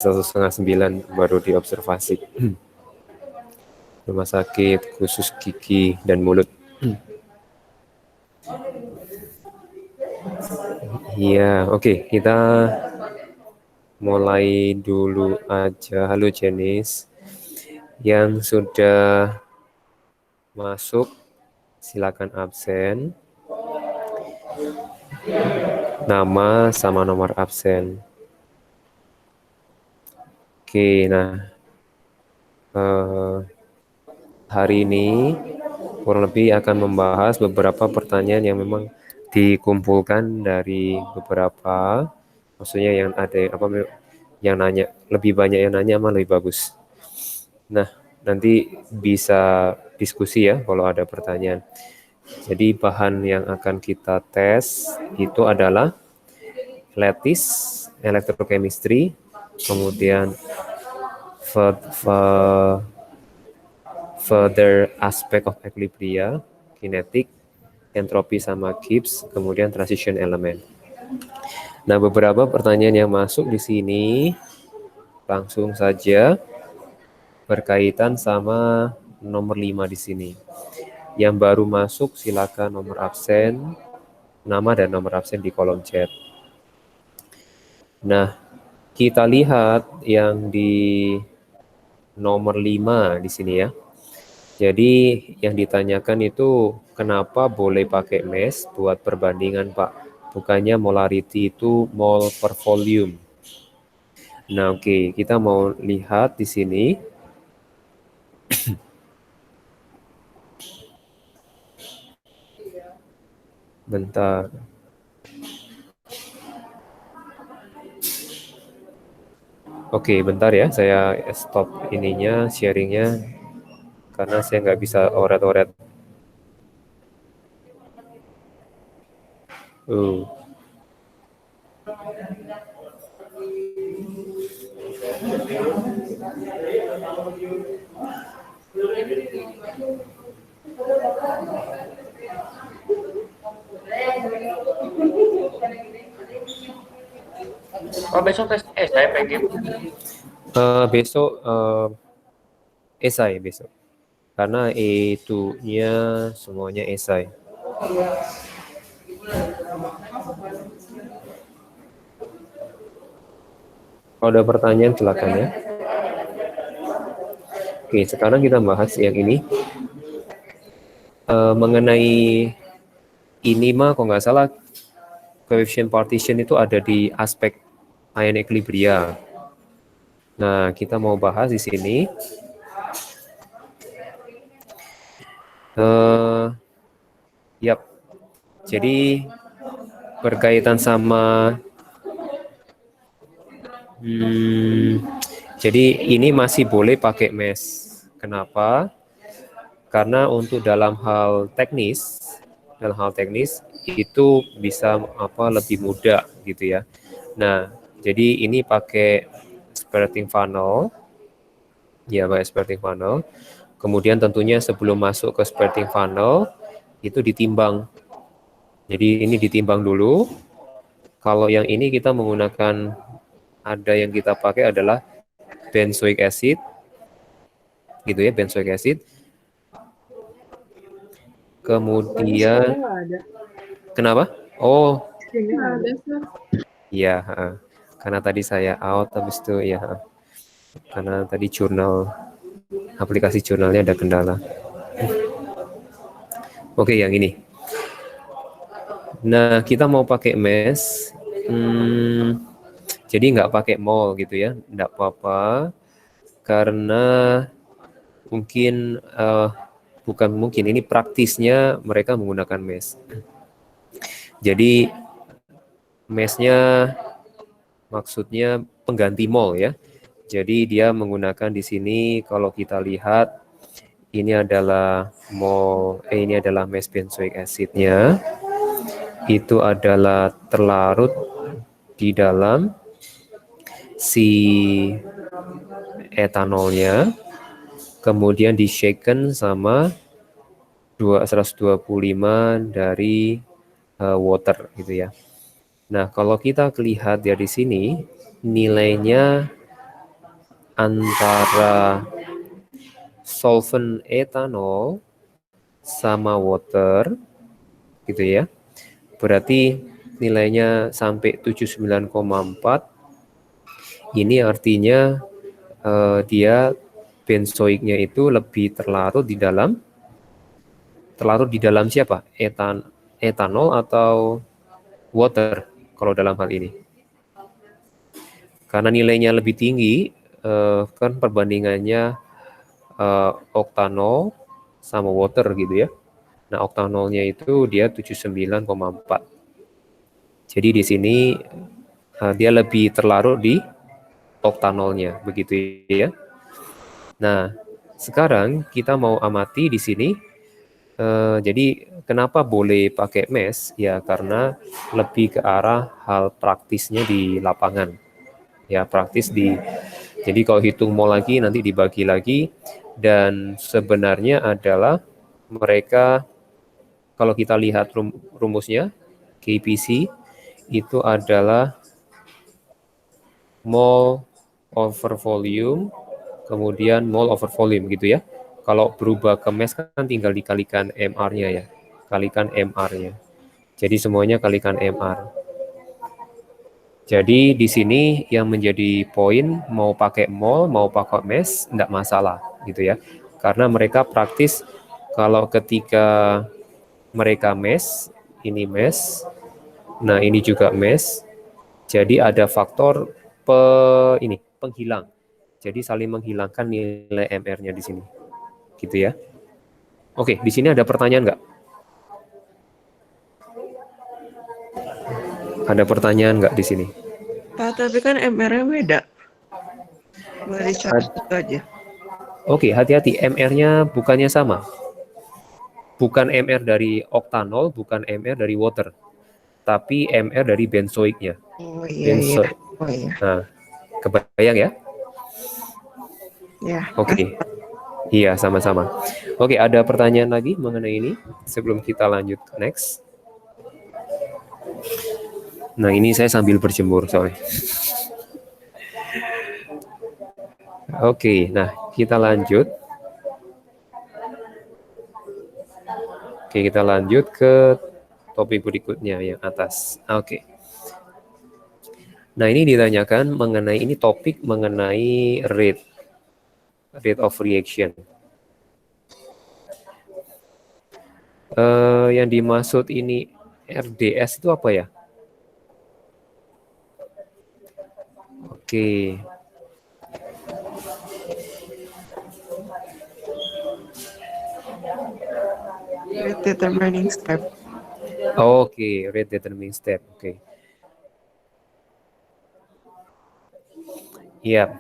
8:30 baru diobservasi. Rumah sakit khusus gigi dan mulut. Iya, oke, kita mulai dulu aja. Halo Jenis, yang sudah masuk silakan absen, nama sama nomor absen. Oke, nah hari ini kurang lebih akan membahas beberapa pertanyaan yang memang dikumpulkan dari beberapa, maksudnya yang ada yang nanya, lebih banyak yang nanya emang lebih bagus. Nah, nanti bisa diskusi ya kalau ada pertanyaan. Jadi bahan yang akan kita tes itu adalah lattice, electrochemistry, kemudian further aspect of equilibria, kinetic, entropy sama Gibbs, kemudian transition element. Nah, beberapa pertanyaan yang masuk di sini langsung saja berkaitan sama nomor 5 di sini. Yang baru masuk silakan nomor absen, nama dan nomor absen di kolom chat. Nah, kita lihat yang di nomor 5 di sini ya. Jadi yang ditanyakan itu kenapa boleh pakai mass buat perbandingan Pak? Bukannya molarity itu mol per volume. Nah oke, kita mau lihat di sini. Bentar. Oke, bentar ya, saya stop ininya, sharingnya, karena saya nggak bisa oret-oret. Oh besok tes esai pengen? Besok esai besok, karena E2-nya semuanya esai. Kalau ada pertanyaan silakan ya. Oke, sekarang kita bahas yang ini. Mengenai ini mah kalau nggak salah coefficient partition itu ada di aspek ion equilibria. Nah, kita mau bahas di sini. Yap. Jadi berkaitan sama jadi ini masih boleh pakai mesh. Kenapa? Karena untuk dalam hal teknis itu bisa lebih mudah gitu ya. Nah, jadi ini pakai sparking funnel. Ya, pakai sparking funnel. Kemudian tentunya sebelum masuk ke sparking funnel itu ditimbang. Jadi ini ditimbang dulu. Kalau yang ini kita menggunakan, ada yang kita pakai adalah benzoic acid, gitu ya, benzoic acid. Kemudian, kenapa? Oh, iya, karena tadi saya out, habis itu ya, karena tadi aplikasi jurnalnya ada kendala. Oke, yang ini. Nah, kita mau pakai mesh, jadi nggak pakai mol gitu ya, nggak apa-apa, karena mungkin bukan mungkin, ini praktisnya mereka menggunakan mesh. Jadi meshnya maksudnya pengganti mol ya. Jadi dia menggunakan di sini, kalau kita lihat ini adalah ini adalah mesh benzoic acidnya. Itu adalah terlarut di dalam si etanolnya, kemudian di shaken sama 125 dari water gitu ya. Nah, kalau kita lihat ya di sini nilainya antara solvent etanol sama water, gitu ya. Berarti nilainya sampai 79,4. Ini artinya dia benzoiknya itu lebih terlarut di dalam siapa? Etanol atau water kalau dalam hal ini. Karena nilainya lebih tinggi, kan perbandingannya oktanol sama water gitu ya. Nah, oktanolnya itu dia 79,4. Jadi di sini dia lebih terlarut di oktanolnya, begitu ya. Nah, sekarang kita mau amati di sini. Jadi kenapa boleh pakai mesh? Ya karena lebih ke arah hal praktisnya di lapangan. Ya praktis di. Jadi kalau hitung mol lagi nanti dibagi lagi, dan sebenarnya adalah mereka kalau kita lihat rumusnya KPC itu adalah mol over volume kemudian mol over volume gitu ya. Kalau berubah ke mass kan tinggal dikalikan MR-nya ya. Kalikan MR-nya. Jadi semuanya kalikan MR. Jadi di sini yang menjadi poin mau pakai mol, mau pakai mass enggak masalah gitu ya. Karena mereka praktis kalau ketika mereka mass, ini mass, nah ini juga mass. Jadi ada faktor penghilang. Jadi saling menghilangkan nilai MR-nya di sini. Gitu ya. Oke, di sini ada pertanyaan nggak? Ada pertanyaan nggak di sini? Pak, tapi kan MR-nya beda. Boleh dicari itu aja. Oke, hati-hati. MR-nya bukannya sama. Bukan MR dari oktanol, bukan MR dari water. Tapi MR dari benzoiknya. Oh iya, iya. Oh iya. Nah, kebayang ya? Ya. Oke. Iya, sama-sama. Oke, ada pertanyaan lagi mengenai ini sebelum kita lanjut ke next. Nah, ini saya sambil berjemur soalnya. Oke, nah kita lanjut. Oke, kita lanjut ke topik berikutnya yang atas. Oke. Nah, ini ditanyakan mengenai ini topik mengenai rate of reaction. Yang dimaksud ini RDS itu apa ya? Oke. Rate determining step. Oke, rate determining step. Oke. Iya.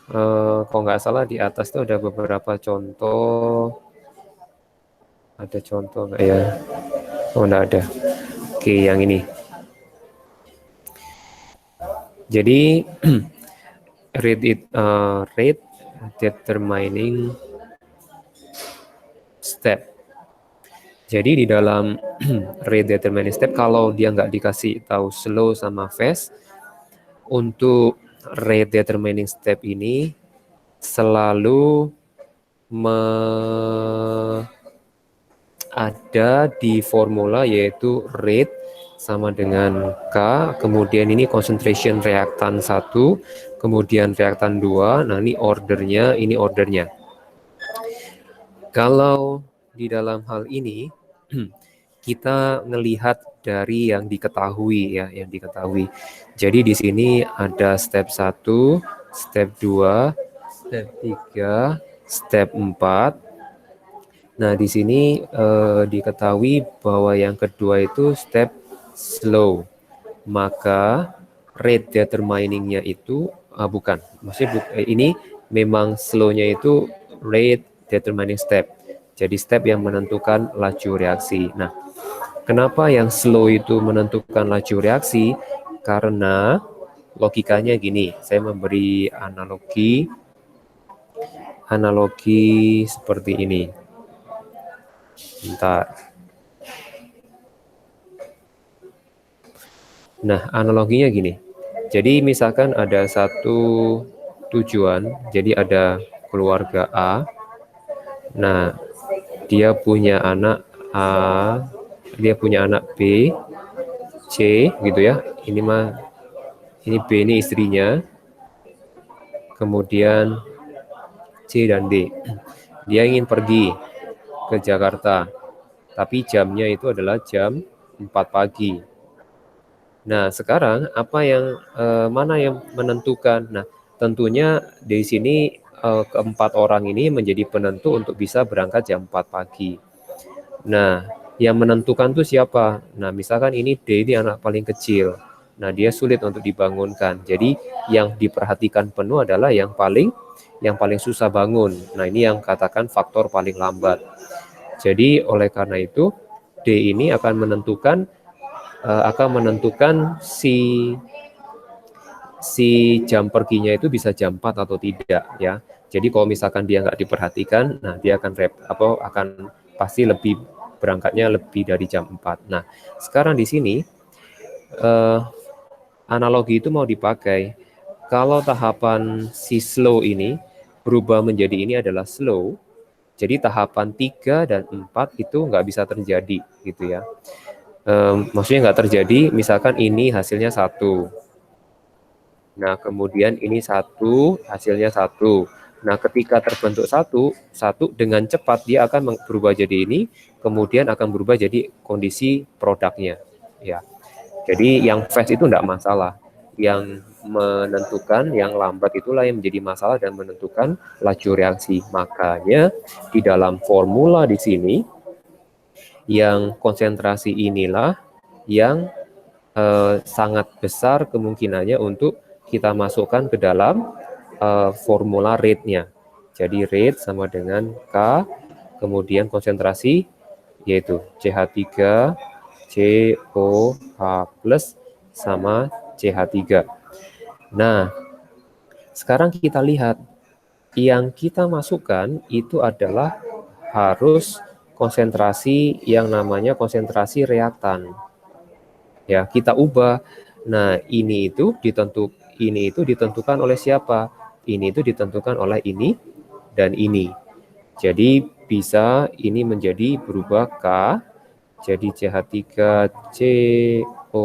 Kalau nggak salah di atas itu ada beberapa contoh. Ada contoh nggak ya? Oh, nggak ada. Oke, yang ini. Jadi rate determining step. Jadi di dalam rate determining step kalau dia nggak dikasih tahu slow sama fast, untuk rate determining step ini selalu ada di formula yaitu rate sama dengan K, kemudian ini concentration reaktan 1, kemudian reaktan 2, nah ini ordernya. Kalau di dalam hal ini, kita melihat dari yang diketahui ya, yang diketahui. Jadi di sini ada step 1, step 2, step 3, step 4. Nah, di sini diketahui bahwa yang kedua itu step slow. Maka rate determining-nya itu bukan. Maksudnya ini memang slow-nya itu rate determining step. Jadi step yang menentukan laju reaksi. Nah, kenapa yang slow itu menentukan laju reaksi? Karena logikanya gini, saya memberi analogi seperti ini. Bentar. Nah, analoginya gini. Jadi misalkan ada satu tujuan. Jadi ada keluarga A. Nah, dia punya anak A, dia punya anak B, C gitu ya. Ini B ini istrinya. Kemudian C dan D. Dia ingin pergi ke Jakarta, tapi jamnya itu adalah jam 4 pagi. Nah, sekarang mana yang menentukan? Nah, tentunya di sini keempat orang ini menjadi penentu untuk bisa berangkat jam 4 pagi. Nah, yang menentukan itu siapa? Nah, misalkan ini D ini anak paling kecil. Nah, dia sulit untuk dibangunkan. Jadi, yang diperhatikan penuh adalah yang paling susah bangun. Nah, ini yang katakan faktor paling lambat. Jadi, oleh karena itu D ini akan menentukan si jam perginya itu bisa jam 4 atau tidak ya. Jadi kalau misalkan dia nggak diperhatikan, nah dia akan pasti berangkatnya lebih dari jam 4. Nah, sekarang di sini analogi itu mau dipakai. Kalau tahapan si slow ini berubah menjadi ini adalah slow, jadi tahapan 3 dan 4 itu nggak bisa terjadi gitu ya. Maksudnya nggak terjadi, misalkan ini hasilnya 1. Nah, kemudian ini 1, hasilnya 1. Nah, ketika terbentuk satu dengan cepat dia akan berubah jadi ini, kemudian akan berubah jadi kondisi produknya. Ya, jadi yang fast itu tidak masalah. Yang menentukan, yang lambat itulah yang menjadi masalah dan menentukan laju reaksi. Makanya di dalam formula di sini, yang konsentrasi inilah yang sangat besar kemungkinannya untuk kita masukkan ke dalam formula rate-nya. Jadi rate sama dengan K, kemudian konsentrasi yaitu CH3, COH plus sama CH3. Nah, sekarang kita lihat yang kita masukkan itu adalah harus konsentrasi yang namanya konsentrasi reaktan. Ya, kita ubah. Nah, ini itu ditentukan oleh siapa? Ini itu ditentukan oleh ini dan ini. Jadi bisa ini menjadi berubah K, jadi CH3CO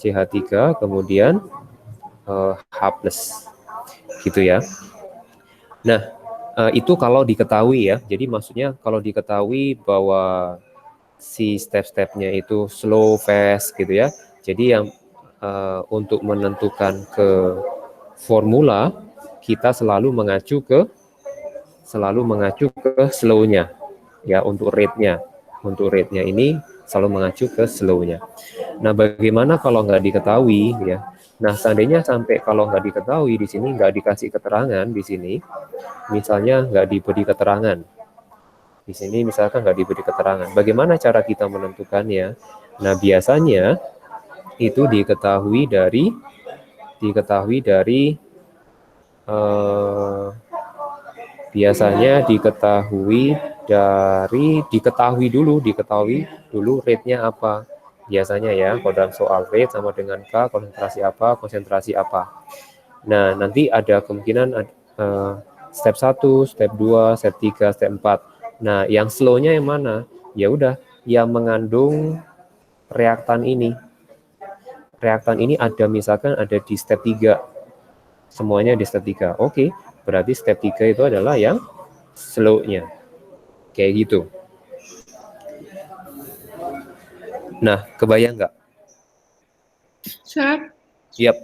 CH3 kemudian H+. Gitu ya. Nah, itu kalau diketahui ya. Jadi maksudnya kalau diketahui bahwa si step-stepnya itu slow, fast gitu ya. Jadi yang untuk menentukan ke formula kita selalu mengacu ke slow-nya ya untuk rate-nya. Untuk rate-nya ini selalu mengacu ke slow-nya. Nah, bagaimana kalau nggak diketahui ya? Nah, seandainya sampai kalau nggak diketahui di sini nggak dikasih keterangan di sini, misalnya nggak diberi keterangan. Di sini misalkan nggak diberi keterangan. Bagaimana cara kita menentukannya? Nah, biasanya itu diketahui dari diketahui dulu rate-nya apa. Biasanya ya, kalau dalam soal rate sama dengan K, konsentrasi apa. Nah, nanti ada kemungkinan step 1, step 2, step 3, step 4. Nah, yang slow-nya yang mana? Ya udah, yang mengandung reaktan ini. Reaktan ini misalkan ada di step 3. Semuanya di step 3. Oke, berarti step 3 itu adalah yang slow-nya. Kayak gitu. Nah, kebayang nggak? Set, Yap.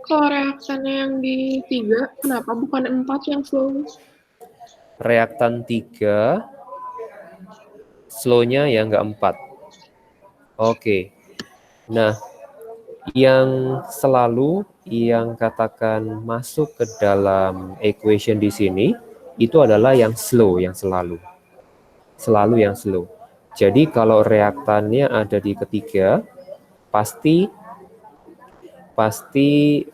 kalau reaksannya yang di 3, kenapa bukan 4 yang slow? Reaktan 3, slow-nya yang nggak 4. Oke. Nah, yang katakan masuk ke dalam equation di sini, itu adalah yang slow, yang selalu. Selalu yang slow. Jadi kalau reaktannya ada di ketiga, pasti ngerti.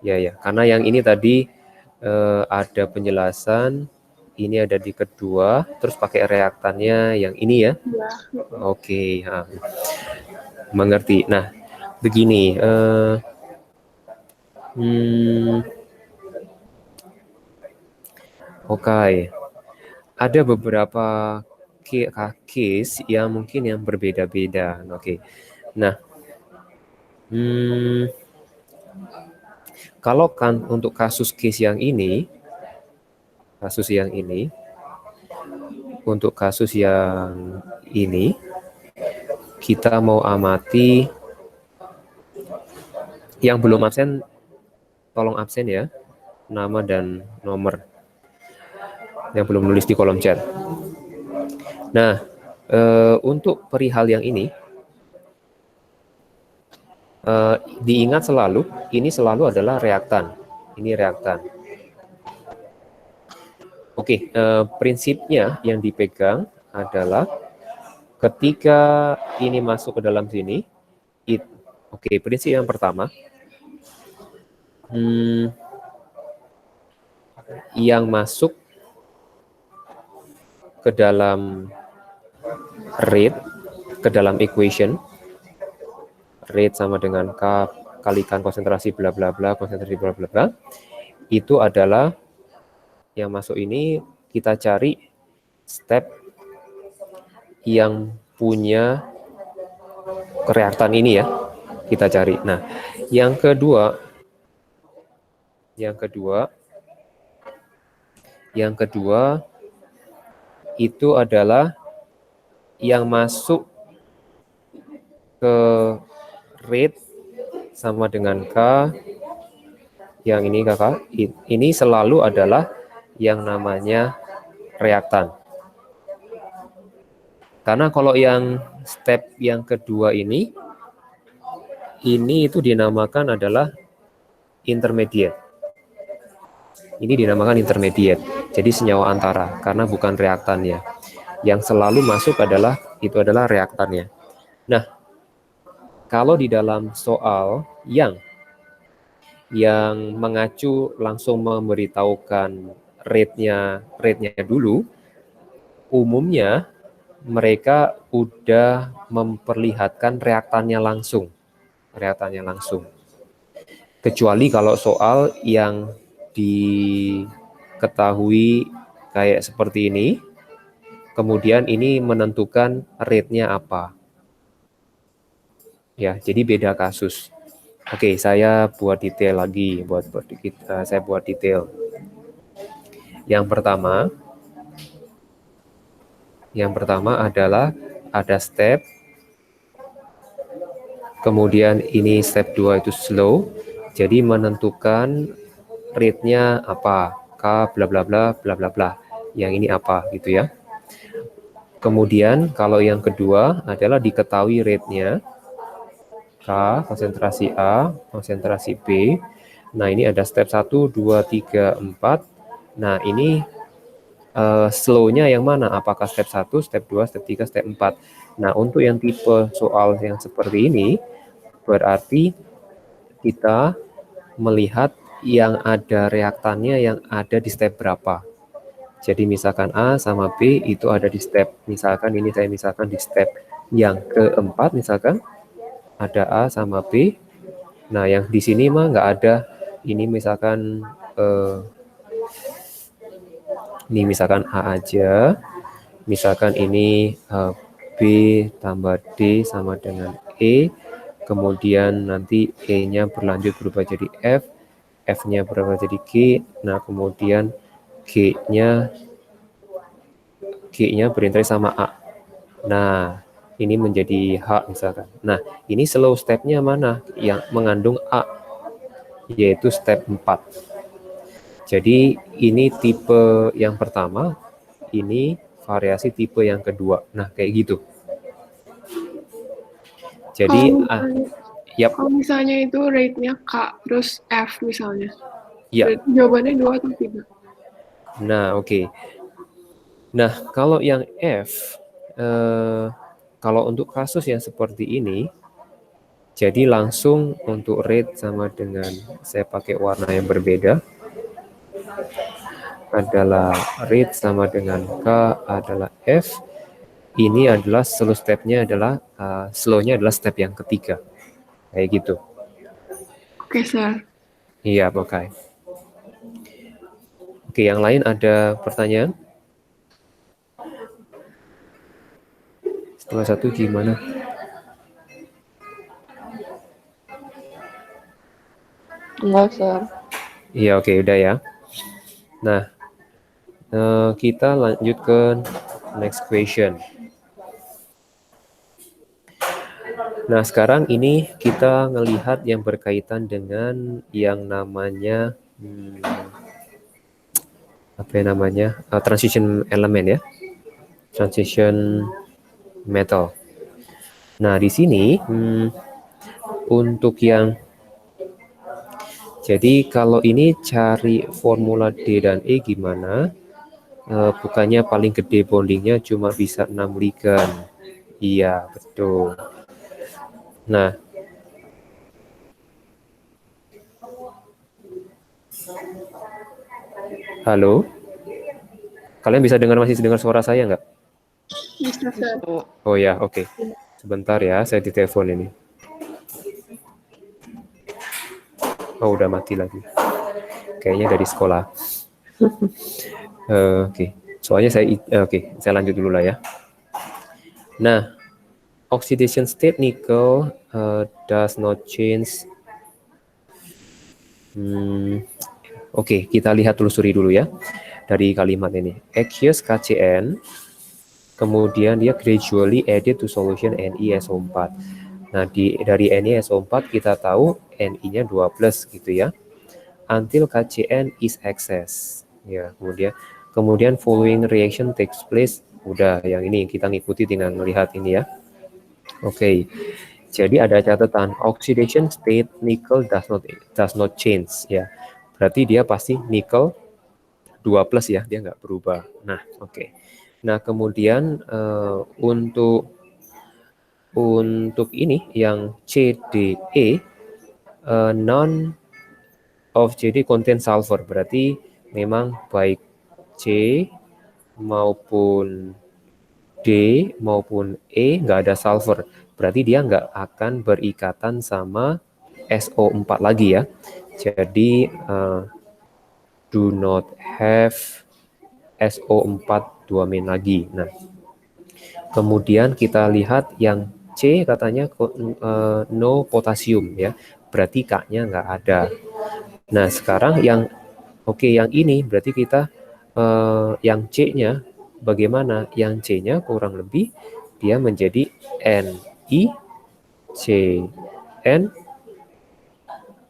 Ya, karena yang ini tadi ada penjelasan, ini ada di kedua, terus pakai reaktannya yang ini ya. Ya. Oke, mengerti. Nah, begini. Oke, ada beberapa case yang mungkin yang berbeda-beda. Oke, nah, kalau kan untuk kasus case yang ini, untuk kasus yang ini, kita mau amati yang belum absen, tolong absen ya, nama dan nomor yang belum nulis di kolom chat. Nah, untuk perihal yang ini, diingat selalu, ini selalu adalah reaktan. Ini reaktan. Oke, prinsipnya yang dipegang adalah ketika ini masuk ke dalam sini, oke, prinsip yang pertama, yang masuk ke dalam rate, ke dalam equation, rate sama dengan K kalikan konsentrasi bla bla bla, konsentrasi bla bla bla, itu adalah yang masuk ini kita cari step yang punya reaktan ini ya, kita cari. Nah, yang kedua itu adalah yang masuk ke rate sama dengan K, yang ini kakak, ini selalu adalah yang namanya reaktan. Karena kalau yang step yang kedua ini itu dinamakan adalah intermediate. Ini dinamakan intermediate. Jadi senyawa antara, karena bukan reaktannya. Yang selalu masuk adalah reaktannya. Nah, kalau di dalam soal yang mengacu langsung memberitahukan rate-nya dulu, umumnya mereka udah memperlihatkan reaktannya langsung. Kecuali kalau soal yang diketahui kayak seperti ini, kemudian ini menentukan rate-nya apa. Ya, jadi beda kasus. Oke, saya buat detail lagi, saya buat detail. Yang pertama adalah ada step, kemudian ini step 2 itu slow, jadi menentukan rate-nya apa, K bla bla bla bla bla bla. Yang ini apa gitu ya. Kemudian kalau yang kedua adalah diketahui rate-nya, K, konsentrasi A, konsentrasi B. Nah, ini ada step 1, 2, 3, 4. Nah, ini slow-nya yang mana? Apakah step 1, step 2, step 3, step 4? Nah, untuk yang tipe soal yang seperti ini, berarti kita melihat yang ada reaktannya yang ada di step berapa. Jadi misalkan A sama B itu ada di step, misalkan ini saya misalkan di step yang keempat misalkan, ada A sama B. Nah, yang di sini mah nggak ada. Ini misalkan ini misalkan A aja. Misalkan ini B tambah D sama dengan E. Kemudian nanti E-nya berlanjut berubah jadi F. F-nya berubah jadi G. Nah, kemudian G-nya berinteraksi sama A. Nah, ini menjadi H misalkan. Nah, ini slow step-nya mana? Yang mengandung A, yaitu step 4. Jadi, ini tipe yang pertama, ini variasi tipe yang kedua. Nah, kayak gitu. Jadi, kalau misalnya itu rate-nya K, terus F misalnya. Ya. Jawabannya 2 atau 3? Nah, oke. Nah, kalau yang F, kalau untuk kasus yang seperti ini, jadi langsung untuk rate sama dengan, saya pakai warna yang berbeda, adalah rate sama dengan K adalah F. Ini adalah slow step-nya adalah, slow-nya adalah step yang ketiga. Kayak gitu. Oke, Sir. Iya, oke. Oke, yang lain ada pertanyaan? Setelah satu gimana? Enggak, Sir. Iya, oke, udah ya. Nah, kita lanjut ke next question. Nah, sekarang ini kita ngelihat yang berkaitan dengan yang namanya apa ya namanya? Transition element ya. Transition metal. Nah, di sini untuk yang jadi kalau ini cari formula D dan E gimana? Bukannya paling gede bondingnya cuma bisa 6 ligan. Iya, betul. Nah, halo? Kalian bisa masih dengar suara saya nggak? Bisa, Sir. Oh ya, oke. Sebentar ya, saya ditelepon ini. Oh, udah mati lagi. Kayaknya dari sekolah. Oke. Soalnya saya lanjut dulu lah ya. Nah, oxidation state nickel does not change. Oke, kita lihat telusuri dulu ya dari kalimat ini. Aqueous KCN, kemudian dia gradually added to solution NiSO4. Nah, dari NiSO4 kita tahu Ni-nya 2+ gitu ya. Until KCN is excess. Ya, kemudian following reaction takes place. Udah, yang ini kita ngikuti dengan melihat ini ya. Oke. Jadi ada catatan oxidation state nickel does not change ya. Berarti dia pasti nickel 2+ ya, dia nggak berubah. Nah, oke. Nah, kemudian untuk ini yang CDE non of CD contain sulfur, berarti memang baik C maupun D maupun E nggak ada sulfur, berarti dia nggak akan berikatan sama SO4 lagi ya. Jadi do not have SO4 2- lagi. Nah, kemudian kita lihat yang C katanya no potasium ya, berarti K-nya nggak ada. Nah, sekarang yang yang ini berarti kita yang C-nya bagaimana? Yang C-nya kurang lebih dia menjadi NiCN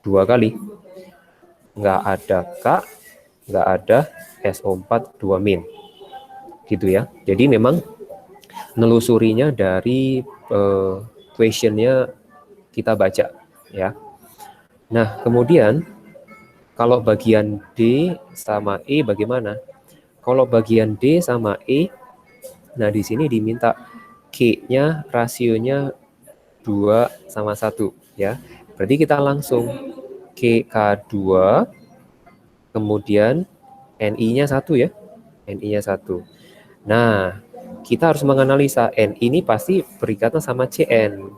2 kali. Nggak ada K, nggak ada SO4 2-. Gitu ya. Jadi memang nelusurinya dari questionnya kita baca ya. Nah, kemudian kalau bagian D sama E bagaimana? Kalau bagian D sama E, nah di sini diminta Q-nya rasionya 2:1 ya. Berarti kita langsung KK2 kemudian Ni-nya 1 ya. Ni-nya 1. Nah, kita harus menganalisa N ini pasti berikatan sama Cn.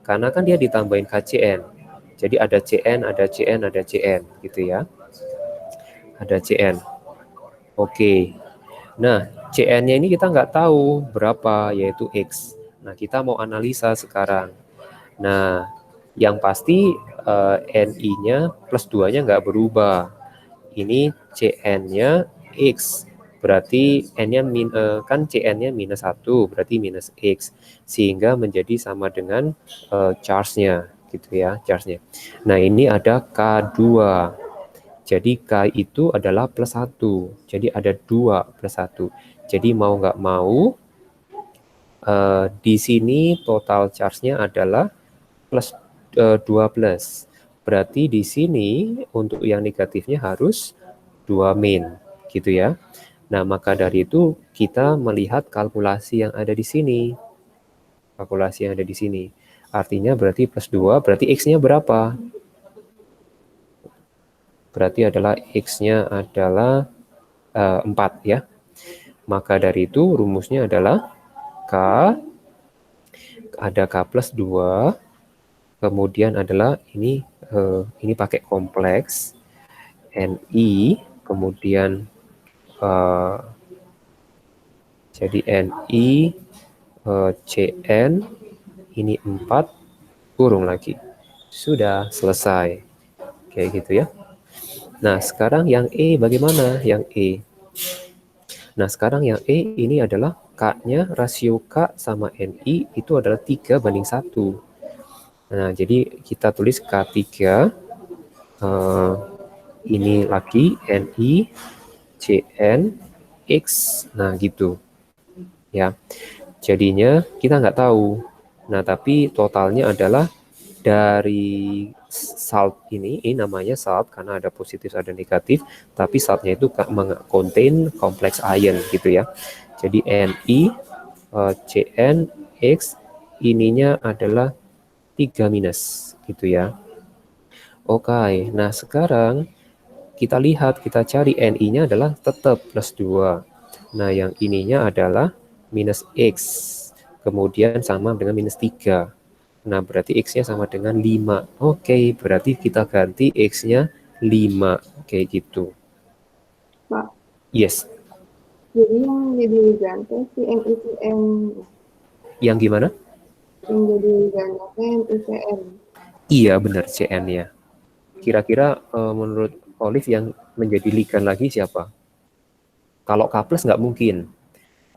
Karena kan dia ditambahin KCN. Jadi ada Cn, ada Cn, ada Cn gitu ya. Ada Cn. Oke. Nah, Cn-nya ini kita nggak tahu berapa, yaitu X. Nah, kita mau analisa sekarang. Nah, yang pasti Ni-nya +2-nya nggak berubah. Ini Cn-nya X. Berarti N-nya kan Cn-nya -1, berarti -X. Sehingga menjadi sama dengan charge-nya, gitu ya, charge-nya. Nah, ini ada K2. Jadi K itu adalah +1. Jadi ada 2 +1. Jadi mau nggak mau, di sini total charge-nya adalah +2+. Berarti di sini untuk yang negatifnya harus 2-, gitu ya. Nah, maka dari itu kita melihat kalkulasi yang ada di sini. Kalkulasi yang ada di sini. Artinya berarti +2, berarti X-nya berapa? Berarti adalah X-nya adalah 4 ya. Maka dari itu rumusnya adalah K, ada K +2 kemudian adalah ini pakai kompleks Ni, kemudian jadi Ni Cn ini 4 kurung lagi. Sudah selesai. Kayak gitu ya. Nah, sekarang yang E bagaimana? Yang E. Nah, sekarang yang E ini adalah K-nya, rasio K sama Ni itu adalah 3:1. Nah, jadi kita tulis K3, ini lagi Ni, Cn, X. Nah, gitu. Ya, jadinya kita nggak tahu. Nah, tapi totalnya adalah dari salt ini namanya salt karena ada positif ada negatif, tapi saltnya itu contain kompleks ion gitu ya. Jadi Ni, Cn, X ininya adalah 3 minus gitu ya. Oke, nah sekarang kita lihat, kita cari Ni-nya adalah tetap plus 2. Nah, yang ininya adalah minus X. Kemudian sama dengan minus 3. Nah, berarti X-nya sama dengan 5. Oke, berarti kita ganti X-nya 5. Kayak gitu. Pak, Yes. jadi yang jadi ligandnya si NiCN. Yang gimana? Yang jadi ligandnya NiCN. Iya, benar Cn-nya. Kira-kira menurut Olive yang menjadi ligan lagi siapa? Kalau K+ nggak mungkin.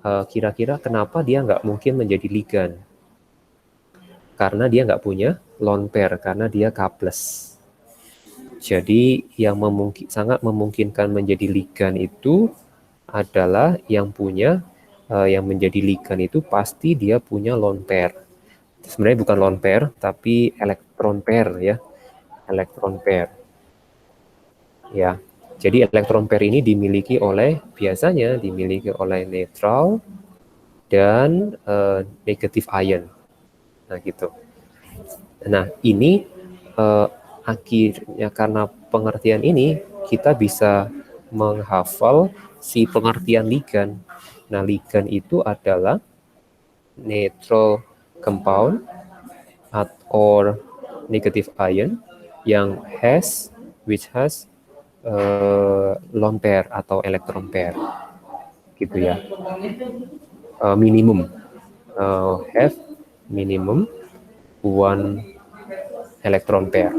Kira-kira kenapa dia nggak mungkin menjadi ligan? Karena dia nggak punya lone pair, karena dia K+. Jadi yang sangat memungkinkan menjadi ligan itu adalah yang menjadi ligan itu pasti dia punya lone pair. Sebenarnya bukan lone pair, tapi elektron pair ya. Elektron pair. Ya. Jadi elektron pair ini biasanya dimiliki oleh netral dan negatif ion. Nah, gitu. Nah, ini akhirnya karena pengertian ini kita bisa menghafal si pengertian ligan. Nah, ligan itu adalah neutral compound or negative ion yang which has lone pair atau electron pair, gitu ya. Minimum have minimum one electron pair,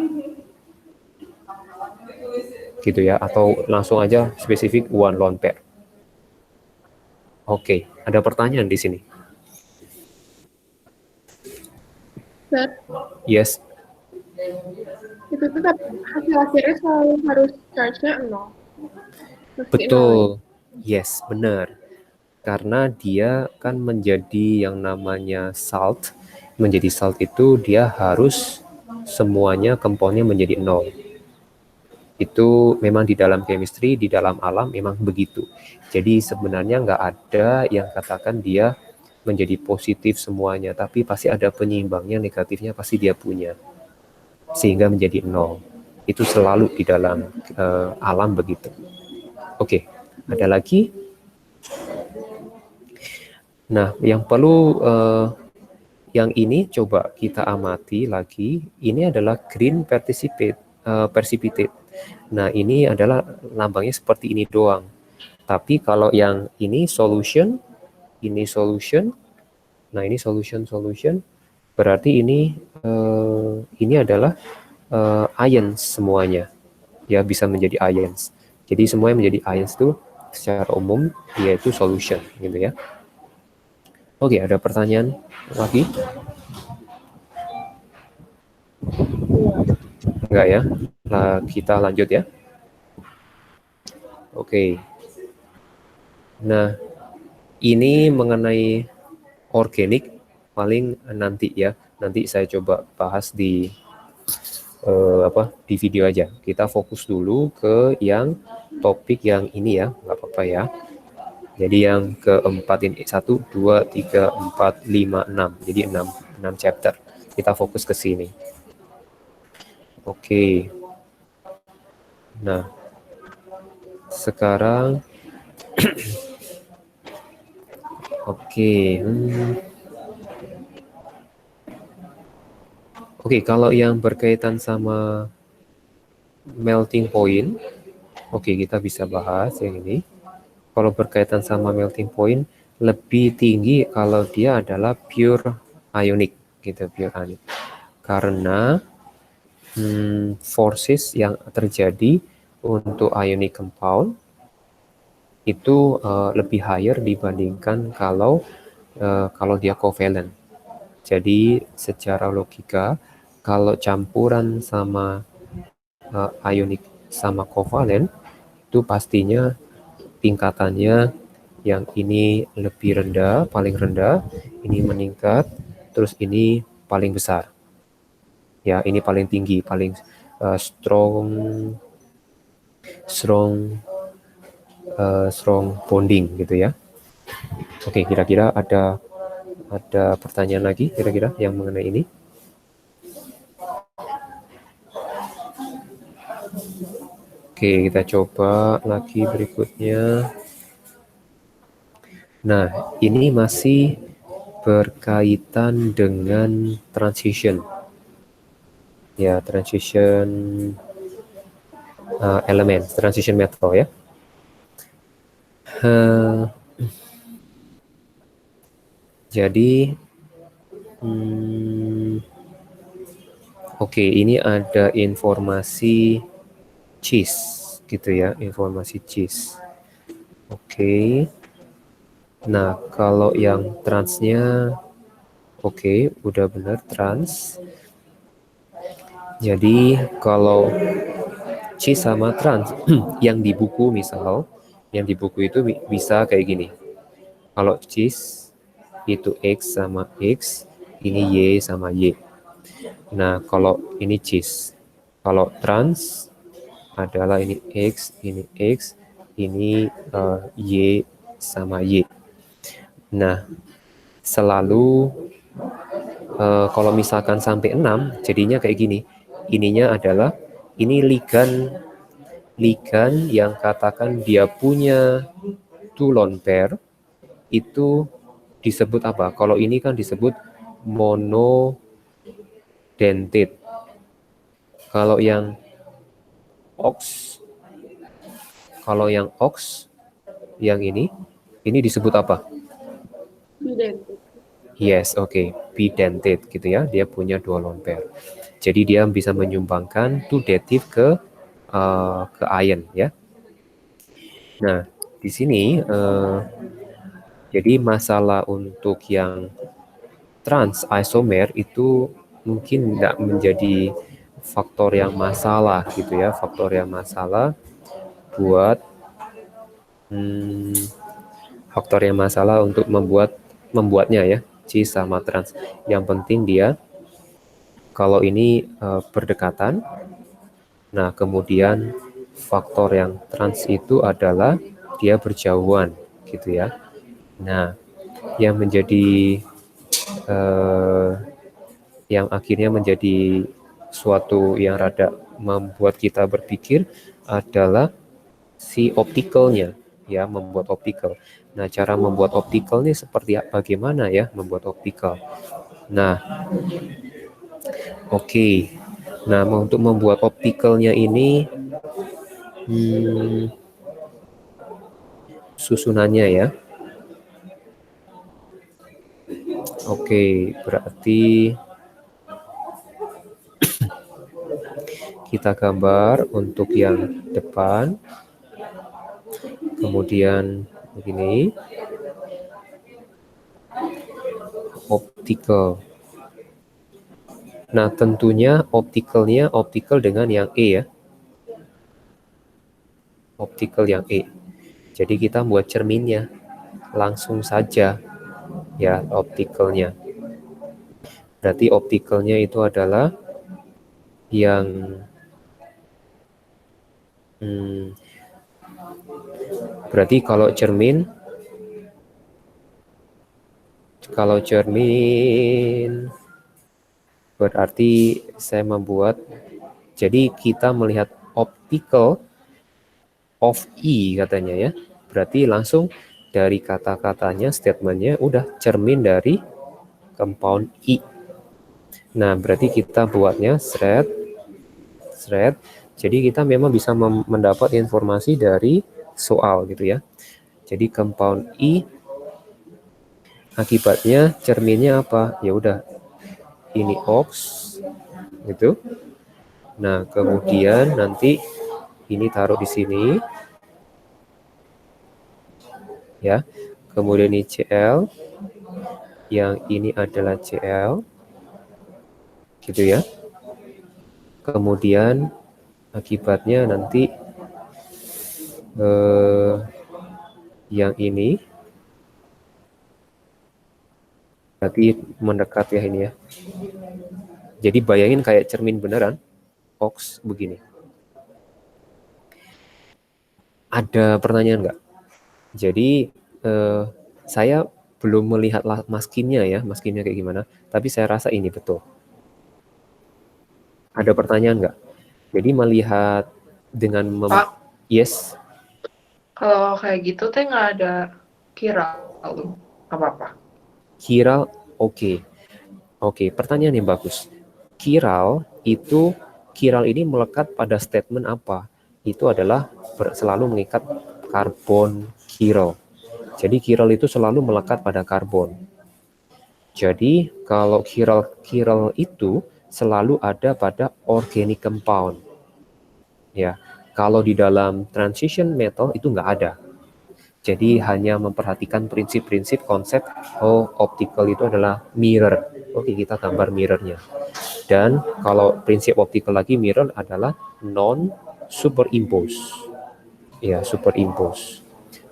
gitu ya, atau langsung aja spesifik one lone pair. Oke, ada pertanyaan di sini? Sir, Yes. itu tetap hasil akhirnya selalu harus charge-nya 0. Betul. Yes, benar. Karena dia kan menjadi yang namanya salt. Menjadi salt itu dia harus semuanya komponennya menjadi 0. Itu memang di dalam chemistry, di dalam alam memang begitu. Jadi sebenarnya nggak ada yang katakan dia menjadi positif semuanya, tapi pasti ada penyeimbangnya, negatifnya pasti dia punya. Sehingga menjadi 0. Itu selalu di dalam alam begitu. Oke, ada lagi? Nah, yang perlu yang ini coba kita amati lagi. Ini adalah green precipitate. Nah, ini adalah lambangnya seperti ini doang. Tapi kalau yang ini solution, nah ini solution, berarti ini adalah ions semuanya. Ya, bisa menjadi ions. Jadi semuanya menjadi ions itu secara umum yaitu solution, gitu ya. Oke, ada pertanyaan lagi? Enggak ya? Nah, kita lanjut ya. Oke. Nah, ini mengenai organik paling nanti ya. Nanti saya coba bahas di di video aja. Kita fokus dulu ke yang topik yang ini ya, nggak apa-apa ya. Jadi yang keempat ini 1, 2, 3, 4, 5, 6. Jadi 6 chapter. Kita fokus ke sini. Oke. Nah, sekarang oke. Oke, kalau yang berkaitan sama melting point, oke kita bisa bahas yang ini. Kalau berkaitan sama melting point, lebih tinggi kalau dia adalah pure ionic, gitu, pure ionic. Karena forces yang terjadi untuk ionic compound itu lebih higher dibandingkan kalau dia covalent. Jadi secara logika, kalau campuran sama ionic sama covalent, itu pastinya tingkatannya yang ini lebih rendah, paling rendah, ini meningkat, terus ini paling besar. Ya, ini paling tinggi, paling strong bonding gitu ya. Oke, kira-kira ada pertanyaan lagi kira-kira yang mengenai ini? Oke, kita coba lagi berikutnya. Nah, ini masih berkaitan dengan transition. Ya, transition elemen, transition metal ya. Jadi, oke, ini ada informasi cheese, gitu ya, informasi cheese. Oke. Nah, kalau yang transnya, oke, udah benar trans. Jadi, kalau cheese sama trans, yang di buku misal, yang di buku itu bisa kayak gini. Kalau cheese itu X sama X, ini Y sama Y. Nah, kalau ini cheese. Kalau trans adalah ini X, ini Y sama Y. Nah, selalu kalau misalkan sampai 6, jadinya kayak gini. Ininya adalah, ini ligan yang katakan dia punya 2 lone pair, itu disebut apa? Kalau ini kan disebut monodentate. Kalau yang ox, yang ini disebut apa? Bidentate. Yes, oke, bidentate gitu ya. Dia punya 2 lone pair. Jadi dia bisa menyumbangkan 2 dative ke ion ya. Nah, di sini jadi masalah untuk yang trans isomer itu mungkin tidak menjadi faktor yang masalah gitu ya, faktor yang masalah buat untuk membuatnya ya, cis sama trans. Yang penting dia kalau ini berdekatan. Nah, kemudian faktor yang trans itu adalah dia berjauhan gitu ya. Nah, yang menjadi yang akhirnya menjadi suatu yang rada membuat kita berpikir adalah si optikalnya ya, membuat optikal. Nah, cara membuat optikal ini seperti bagaimana ya membuat optikal. Nah, oke. Nah, untuk membuat optikalnya ini susunannya ya. Oke, berarti kita gambar untuk yang depan. Kemudian begini. Optical. Nah, tentunya optikalnya optikal dengan yang E ya. Optikal yang E. Jadi kita buat cerminnya langsung saja ya optikalnya. Berarti optikalnya itu adalah yang berarti kalau cermin berarti saya membuat, jadi kita melihat optical of E katanya ya. Berarti langsung dari kata-katanya, statementnya udah cermin dari compound E. Nah, berarti kita buatnya thread. Jadi kita memang bisa mendapat informasi dari soal gitu ya. Jadi compound I akibatnya cerminnya apa? Ya udah, ini ox gitu. Nah, kemudian nanti ini taruh di sini ya. Kemudian ini Cl, yang ini adalah Cl gitu ya. Kemudian akibatnya nanti yang ini berarti mendekat ya ini ya. Jadi bayangin kayak cermin beneran, ox begini. Ada pertanyaan nggak? Jadi saya belum melihat maskinnya ya, maskinnya kayak gimana, tapi saya rasa ini betul. Ada pertanyaan nggak? Jadi melihat dengan Pak, yes, kalau kayak gitu teh nggak ada kira lu apa-apa. chiral oke. Oke, pertanyaan yang bagus. Chiral ini melekat pada statement apa? Itu adalah selalu mengikat karbon chiral. Jadi chiral itu selalu melekat pada karbon. Jadi kalau chiral itu selalu ada pada organic compound. Ya, kalau di dalam transition metal itu nggak ada. Jadi hanya memperhatikan prinsip-prinsip konsep optical itu adalah mirror. Oke, kita gambar mirrornya. Dan kalau prinsip optical lagi mirror adalah non superimpose. Ya, superimpose.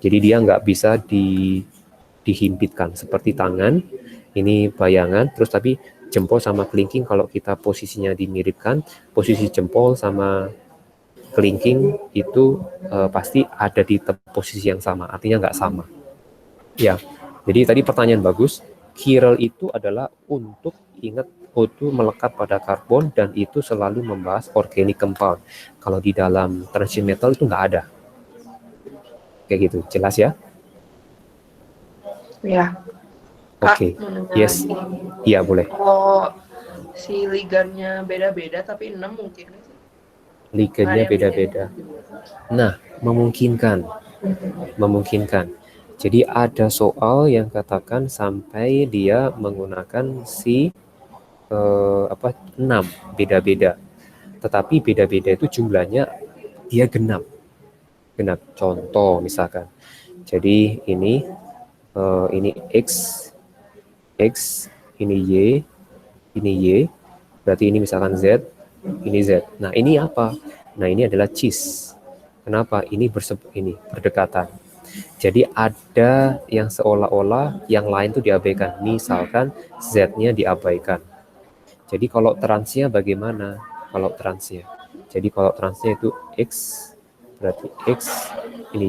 Jadi dia nggak bisa dihimpitkan seperti tangan. Ini bayangan, terus tapi jempol sama kelingking kalau kita posisinya dimiripkan, posisi jempol sama kelingking itu pasti ada di posisi yang sama, artinya nggak sama. Ya, jadi tadi pertanyaan bagus. Chiral itu adalah untuk ingat itu melekat pada karbon dan itu selalu membahas organic compound. Kalau di dalam transition metal itu nggak ada. Kayak gitu, jelas ya? Ya. Oke, yes, iya boleh. Kalau si ligannya beda-beda tapi 6 mungkin nggak sih? Ligannya beda-beda. Nah, memungkinkan. Jadi ada soal yang katakan sampai dia menggunakan si 6 beda-beda. Tetapi beda-beda itu jumlahnya dia genap. Contoh misalkan. Jadi ini X, ini Y, berarti ini misalkan Z, ini Z. Nah, ini apa? Nah, ini adalah cis. Kenapa? Ini berdekatan. Jadi ada yang seolah-olah yang lain itu diabaikan. Misalkan Z-nya diabaikan. Jadi kalau transnya bagaimana? Kalau transnya. Jadi kalau transnya itu X, berarti X, ini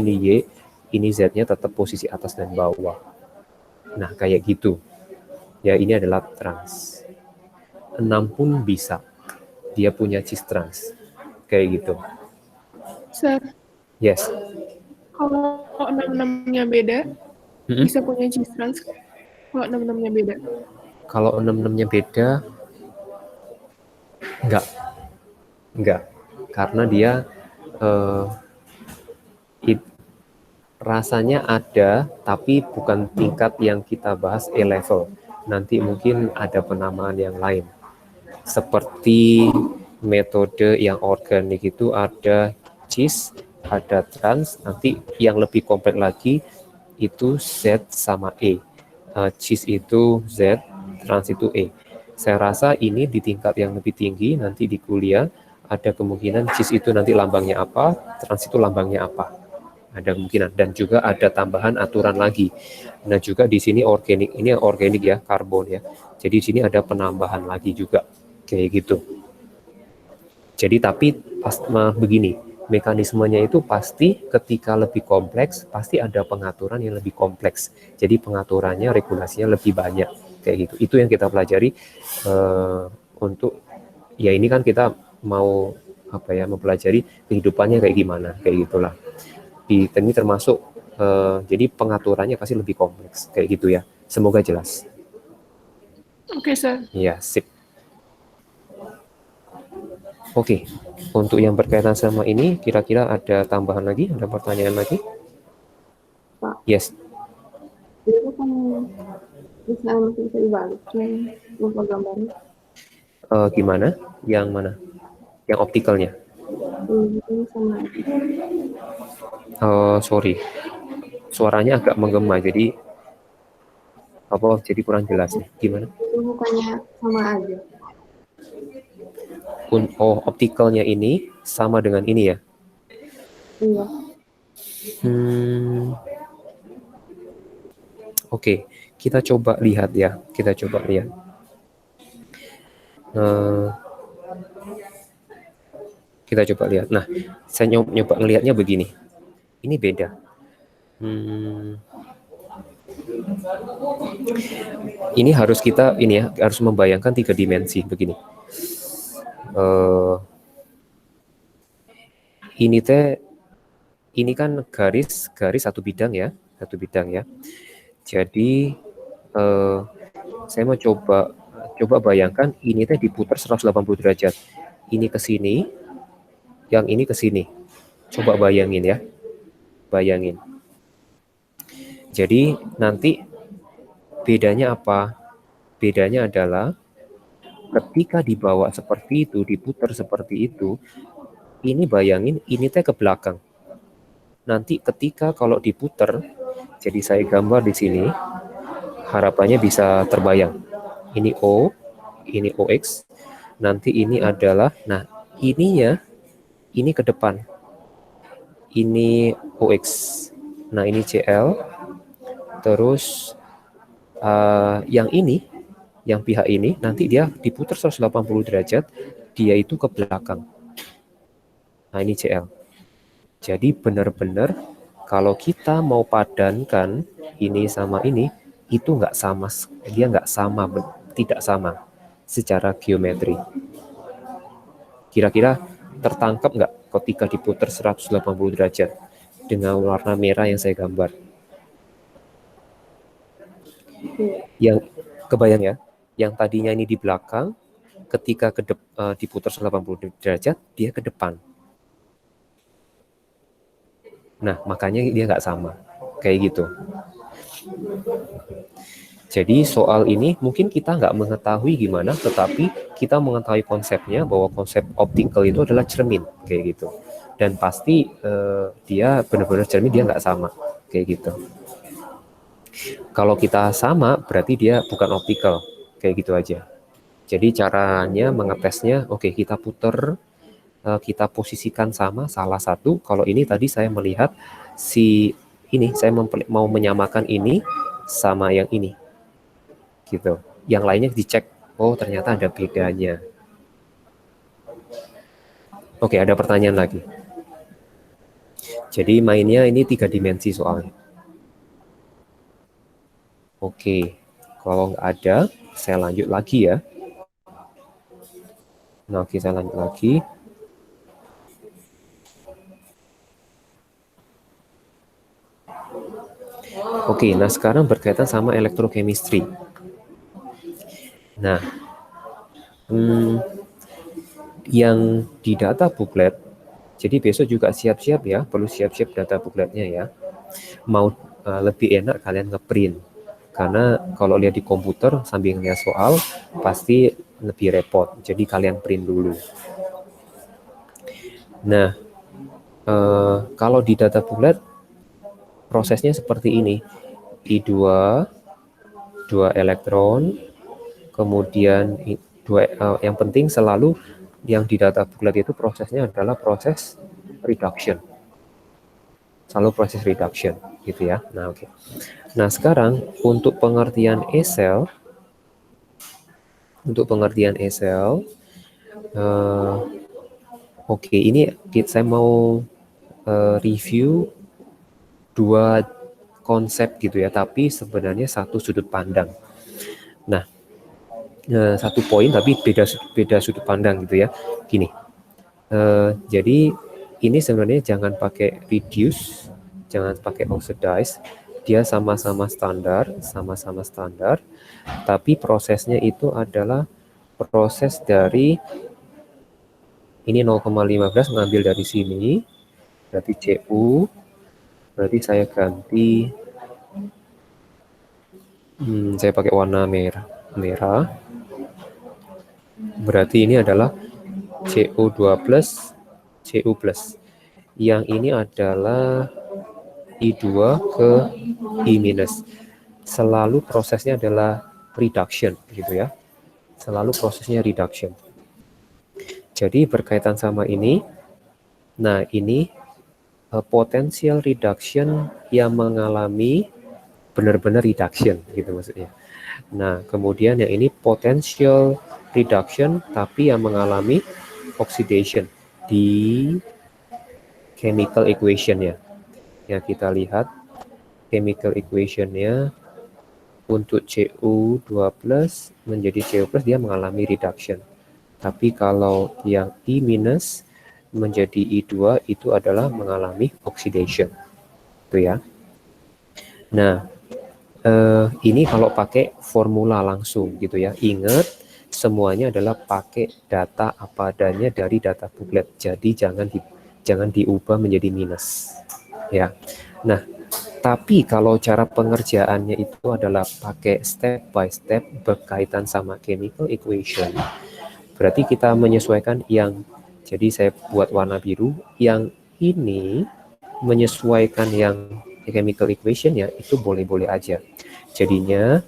Y, ini Z-nya tetap posisi atas dan bawah. Nah, kayak gitu. Ya, ini adalah trans. 6 pun bisa. Dia punya cis trans. Kayak gitu. Sir, Yes. kalau 6-6-nya beda, bisa punya cis trans. Kalau 6-6-nya beda. Kalau 6-6-nya beda, enggak. Karena dia rasanya ada, tapi bukan tingkat yang kita bahas A-level. Nanti mungkin ada penamaan yang lain. Seperti metode yang organik itu ada cis, ada trans, nanti yang lebih kompleks lagi itu Z sama E. Cis itu Z, trans itu E. Saya rasa ini di tingkat yang lebih tinggi, nanti di kuliah, ada kemungkinan cis itu nanti lambangnya apa, trans itu lambangnya apa. Ada kemungkinan. Dan juga ada tambahan aturan lagi. Nah juga di sini organik, ini organik ya, karbon ya. Jadi di sini ada penambahan lagi juga. Kayak gitu. Jadi tapi begini, mekanismenya itu pasti ketika lebih kompleks, pasti ada pengaturan yang lebih kompleks. Jadi pengaturannya, regulasinya lebih banyak. Kayak gitu. Itu yang kita pelajari untuk, ya ini kan kita mau mempelajari kehidupannya kayak gimana, kayak gitulah. Ini termasuk, jadi pengaturannya pasti lebih kompleks. Kayak gitu ya. Semoga jelas. Oke, Sir. Ya, sip. Oke, untuk yang berkaitan sama ini, kira-kira ada tambahan lagi? Ada pertanyaan lagi? Pak, Yes. itu kan misalnya masih bisa dibalik, cuma lupa gambarnya. Gimana? Yang mana? Yang optikalnya? Ini sama Sorry, suaranya agak menggema, jadi jadi kurang jelas nih. Gimana? itu bukannya sama aja. Optikalnya ini sama dengan ini ya? Iya. Oke, kita coba lihat ya. Kita coba lihat. Kita coba lihat. Nah, saya nyoba ngelihatnya begini. Ini beda. Ini harus harus membayangkan 3 dimensi begini. Ini kan garis satu bidang ya. Jadi saya mau coba bayangkan ini teh diputar 180 derajat. Ini ke sini, yang ini ke sini. Coba bayangin ya. Bayangin. Jadi nanti bedanya apa? Bedanya adalah ketika dibawa seperti itu, diputar seperti itu, ini bayangin ini teh ke belakang. Nanti ketika kalau diputar, jadi saya gambar di sini, harapannya bisa terbayang. Ini O, ini OX, nanti ini adalah, nah ininya, ini ke depan. Ini OX, nah ini CL, terus yang ini, yang pihak ini, nanti dia diputar 180 derajat, dia itu ke belakang. Nah ini CL. Jadi benar-benar kalau kita mau padankan ini sama ini, itu nggak sama, dia nggak sama, tidak sama secara geometri. Kira-kira tertangkap nggak ketika diputar 180 derajat dengan warna merah yang saya gambar? Yang kebayang ya, yang tadinya ini di belakang, ketika diputar 180 derajat, dia ke depan. Nah, makanya dia nggak sama, kayak gitu. Jadi soal ini mungkin kita nggak mengetahui gimana, tetapi kita mengetahui konsepnya bahwa konsep optical itu adalah cermin, kayak gitu. Dan pasti dia benar-benar cermin, dia nggak sama, kayak gitu. Kalau kita sama, berarti dia bukan optical, kayak gitu aja. Jadi caranya mengetesnya, oke, kita putar, kita posisikan sama salah satu. Kalau ini tadi saya melihat saya mau menyamakan ini sama yang ini, gitu. Yang lainnya dicek, oh ternyata ada bedanya. Oke, ada pertanyaan lagi. Jadi mainnya ini 3 dimensi soalnya. Oke, kalau nggak ada, saya lanjut lagi ya. Nah, oke, saya lanjut lagi. Oke, nah sekarang berkaitan sama elektrochemistry. Nah, yang di data booklet, jadi besok juga siap-siap ya, perlu siap-siap data bookletnya ya. Mau lebih enak kalian ngeprint, karena kalau lihat di komputer sambil ngeliat soal, pasti lebih repot, jadi kalian print dulu. Nah, kalau di data booklet, prosesnya seperti ini. I2, 2 elektron, kemudian yang penting selalu yang di data booklet itu prosesnya adalah proses reduction. Selalu proses reduction, gitu ya. Nah, oke. Nah, sekarang untuk pengertian E-cell, oke, ini saya mau review 2 konsep gitu ya, tapi sebenarnya satu sudut pandang. Nah, satu poin tapi beda sudut pandang gitu ya. Gini, jadi ini sebenarnya jangan pakai reduce, jangan pakai oxidize, dia sama-sama standar, tapi prosesnya itu adalah proses dari ini 0,15 ngambil dari sini, berarti CU, berarti saya ganti, saya pakai warna merah, berarti ini adalah CO2 plus, CU plus. Yang ini adalah I2 ke I minus. Selalu prosesnya adalah reduction gitu ya. Selalu prosesnya reduction. Jadi berkaitan sama ini, nah ini potential reduction yang mengalami benar-benar reduction gitu maksudnya. Nah, kemudian yang ini potential reduction tapi yang mengalami oxidation di chemical equation-nya. Ya, kita lihat chemical equation-nya untuk Cu2 plus menjadi Cu plus dia mengalami reduction. Tapi kalau yang I minus menjadi I2 itu adalah mengalami oxidation. Itu ya. Nah, ini kalau pakai formula langsung gitu ya. Ingat semuanya adalah pakai data apa adanya dari data booklet. Jadi jangan diubah menjadi minus. Ya. Nah, tapi kalau cara pengerjaannya itu adalah pakai step by step berkaitan sama chemical equation. Berarti kita menyesuaikan yang, jadi saya buat warna biru, yang ini menyesuaikan yang chemical equation ya, itu boleh-boleh aja. Jadinya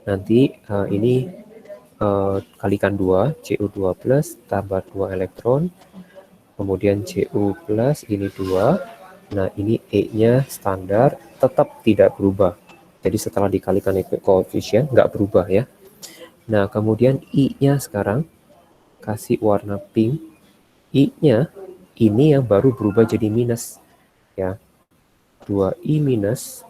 nanti ini kalikan 2, Cu2 plus tambah 2 elektron, kemudian Cu plus ini 2. Nah, ini E-nya standar, tetap tidak berubah. Jadi setelah dikalikan koefisien, nggak berubah ya. Nah, kemudian I-nya sekarang, kasih warna pink. I-nya, ini yang baru berubah jadi minus. Ya, 2I minus,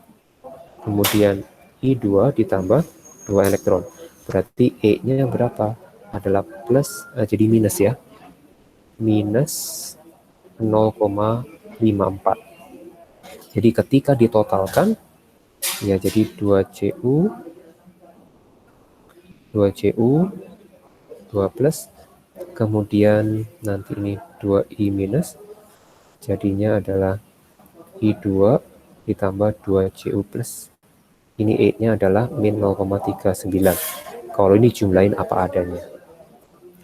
kemudian I2 ditambah 2 elektron. Berarti E-nya berapa? Adalah plus, jadi minus ya. Minus 0,54. Jadi ketika ditotalkan, ya jadi 2Cu, 2 plus, kemudian nanti ini 2I minus, jadinya adalah I2 ditambah 2Cu plus. Ini E-nya adalah min 0,39. Kalau ini jumlahin apa adanya.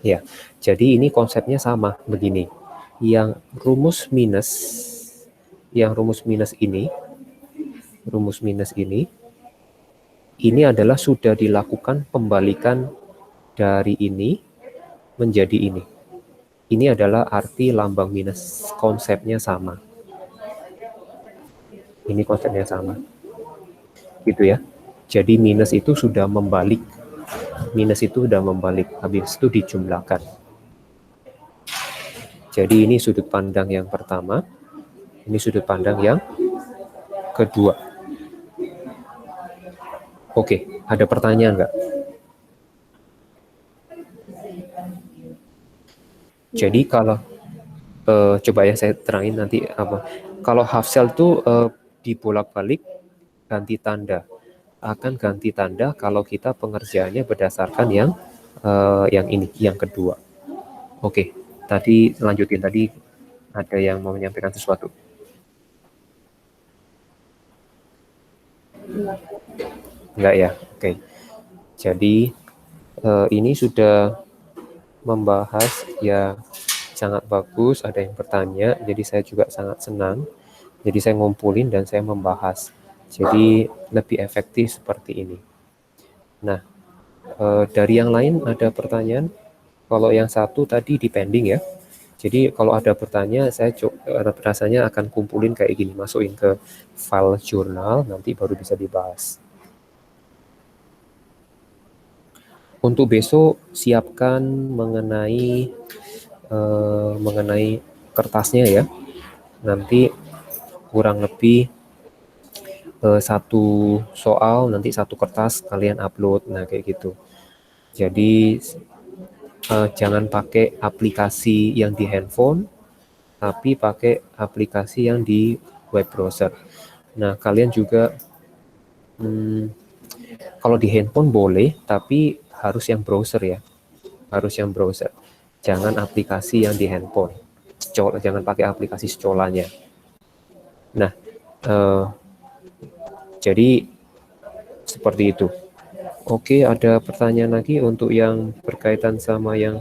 Ya, jadi ini konsepnya sama begini. Yang rumus minus ini adalah sudah dilakukan pembalikan dari ini menjadi ini. Ini adalah arti lambang minus, konsepnya sama. Ini konsepnya sama. Gitu ya. Jadi minus itu sudah membalik. Habis itu dijumlahkan. Jadi ini sudut pandang yang pertama. Ini sudut pandang yang kedua. Oke, ada pertanyaan nggak? Jadi kalau coba ya saya terangin nanti apa. Kalau half cell itu dibolak-balik ganti tanda. Akan ganti tanda kalau kita pengerjaannya berdasarkan yang ini, yang kedua. Oke, tadi lanjutin, tadi ada yang mau menyampaikan sesuatu. Enggak ya, oke. Jadi ini sudah membahas ya sangat bagus, ada yang bertanya, jadi saya juga sangat senang. Jadi saya ngumpulin dan saya membahas. Jadi lebih efektif seperti ini. Nah, dari yang lain ada pertanyaan? Kalau yang satu tadi depending ya. Jadi kalau ada pertanyaan, saya rasanya akan kumpulin kayak gini, masukin ke file jurnal, nanti baru bisa dibahas. Untuk besok siapkan mengenai kertasnya ya. Nanti kurang lebih satu soal, nanti satu kertas kalian upload, nah kayak gitu. Jadi jangan pakai aplikasi yang di handphone, tapi pakai aplikasi yang di web browser. Nah, kalian juga kalau di handphone boleh, tapi harus yang browser ya. Harus yang browser. Jangan aplikasi yang di handphone. Jangan pakai aplikasi secolanya. Nah, jadi seperti itu. Oke, ada pertanyaan lagi untuk yang berkaitan sama yang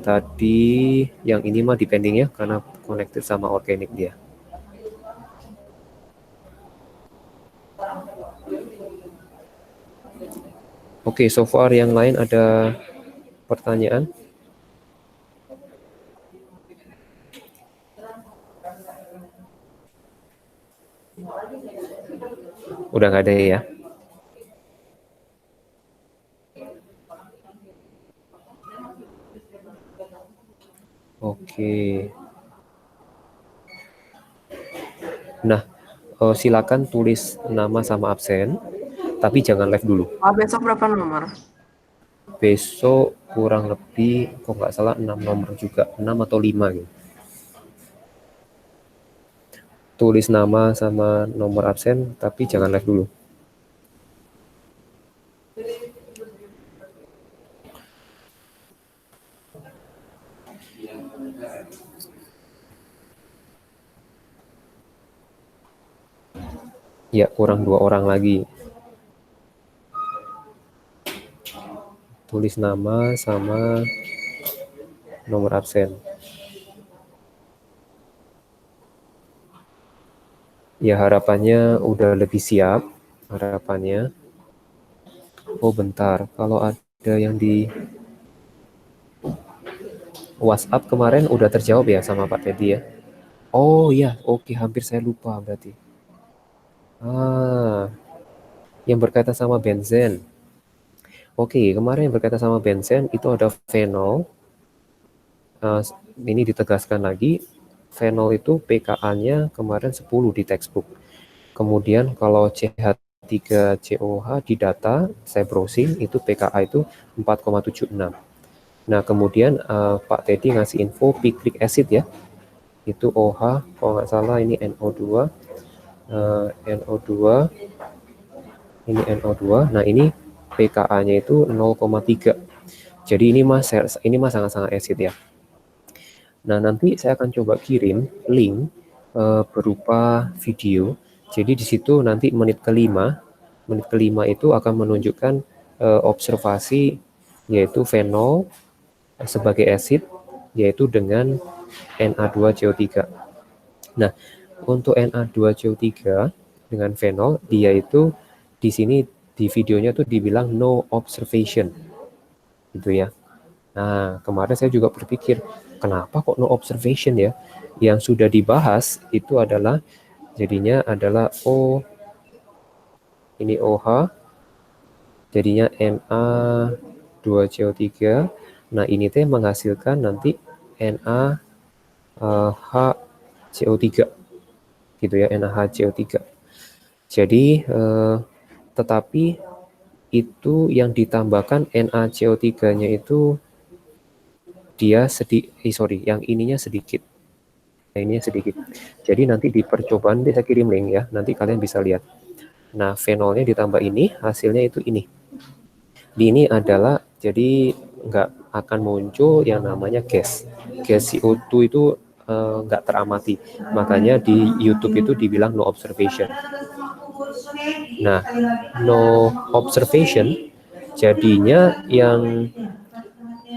tadi, yang ini mah depending ya, karena connected sama organik dia. Oke, so far yang lain ada pertanyaan? Udah nggak ada ya? Oke. Nah, silakan tulis nama sama absen, tapi jangan live dulu. Besok berapa nomor? Besok kurang lebih, kok nggak salah 6 nomor juga, 6 atau 5 gitu. Tulis nama sama nomor absen, tapi jangan live dulu. Ya, kurang 2 orang lagi. Tulis nama sama nomor absen. Ya, harapannya udah lebih siap. Harapannya. Oh, bentar. Kalau ada yang di WhatsApp kemarin udah terjawab ya sama Pak Teddy ya? Oh iya, oke, hampir saya lupa berarti. Yang berkaitan sama benzen. Oke, kemarin yang berkaitan sama benzen itu ada fenol. Ini ditegaskan lagi, fenol itu pKa-nya kemarin 10 di textbook. Kemudian kalau CH3COH di data, saya browsing, itu pKa itu 4,76. Nah, kemudian Pak Teddy ngasih info picric acid ya. Itu OH, kalau nggak salah ini NO2. NO2. Ini NO2. Nah, ini pKa-nya itu 0,3. Jadi ini mah sangat-sangat acid ya. Nah, nanti saya akan coba kirim link berupa video. Jadi di situ nanti menit kelima itu akan menunjukkan observasi yaitu fenol sebagai acid yaitu dengan Na2CO3. Nah, untuk Na2CO3 dengan fenol dia itu di sini di videonya tuh dibilang no observation. Gitu ya. Nah, kemarin saya juga berpikir, kenapa kok no observation ya? Yang sudah dibahas itu adalah, jadinya adalah ini OH, jadinya Na2CO3. Nah, ini teh menghasilkan nanti NaHCO3. Gitu ya, NaHCO3. Jadi, tetapi itu yang ditambahkan NaCO3-nya itu dia yang ininya sedikit. Yang ininya sedikit. Jadi nanti di percobaan saya kirim link ya, nanti kalian bisa lihat. Nah, fenolnya ditambah ini, hasilnya itu ini. Di ini adalah jadi nggak akan muncul yang namanya gas. Gas CO2 itu nggak teramati. Makanya di YouTube itu dibilang no observation. Nah, no observation jadinya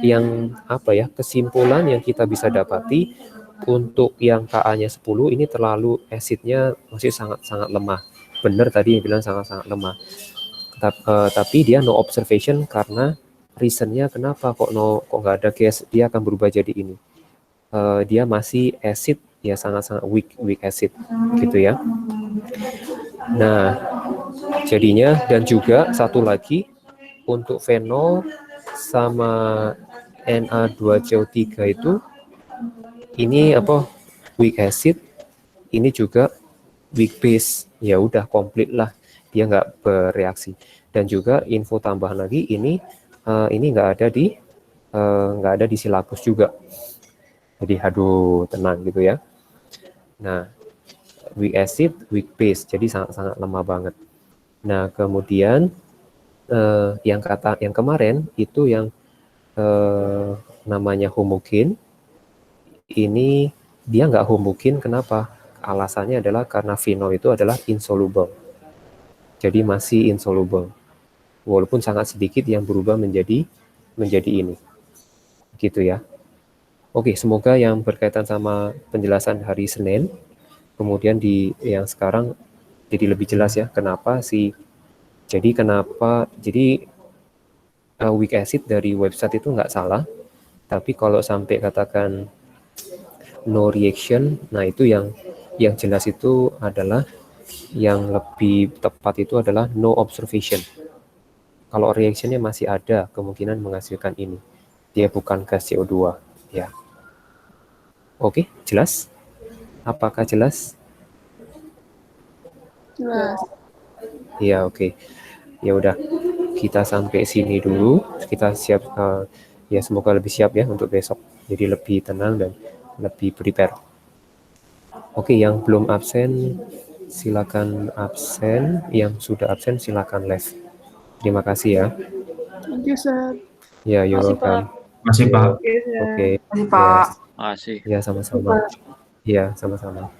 yang apa ya, kesimpulan yang kita bisa dapati untuk yang Ka-nya 10 ini terlalu asidnya masih sangat-sangat lemah. Benar tadi yang bilang sangat-sangat lemah. Tapi dia no observation karena reasonnya kenapa kok nggak ada gas, dia akan berubah jadi ini. Dia masih acid ya, sangat-sangat weak acid gitu ya. Nah, jadinya dan juga satu lagi untuk fenol sama Na2CO3 itu ini apa, weak acid, ini juga weak base. Ya udah komplit lah, dia nggak bereaksi. Dan juga info tambahan lagi, ini nggak ada di silabus juga. Jadi aduh, tenang gitu ya. Nah, weak acid, weak base, jadi sangat-sangat lemah banget. Nah, kemudian yang kemarin itu yang namanya homogen, ini dia nggak homogen. Kenapa? Alasannya adalah karena fenol itu adalah insoluble. Jadi masih insoluble. Walaupun sangat sedikit yang berubah menjadi ini. Gitu ya. Oke, semoga yang berkaitan sama penjelasan hari Senin, kemudian di yang sekarang jadi lebih jelas ya kenapa weak acid dari website itu nggak salah, tapi kalau sampai katakan no reaction, nah itu yang jelas itu adalah yang lebih tepat itu adalah no observation. Kalau reactionnya masih ada kemungkinan menghasilkan ini, dia bukan gas CO2 ya. Oke, jelas? Apakah jelas? Jelas. Ya, oke. Ya udah, kita sampai sini dulu. Kita siap, ya semoga lebih siap ya untuk besok. Jadi lebih tenang dan lebih prepare. Oke, yang belum absen silakan absen. Yang sudah absen silakan left. Terima kasih ya. Thank you, Sir. Ya, you're Makasih, welcome. Masih Pak. Oke, Sir. Oke. Makasih, Pak. Makasih. Ya, sama-sama. Ya, sama-sama.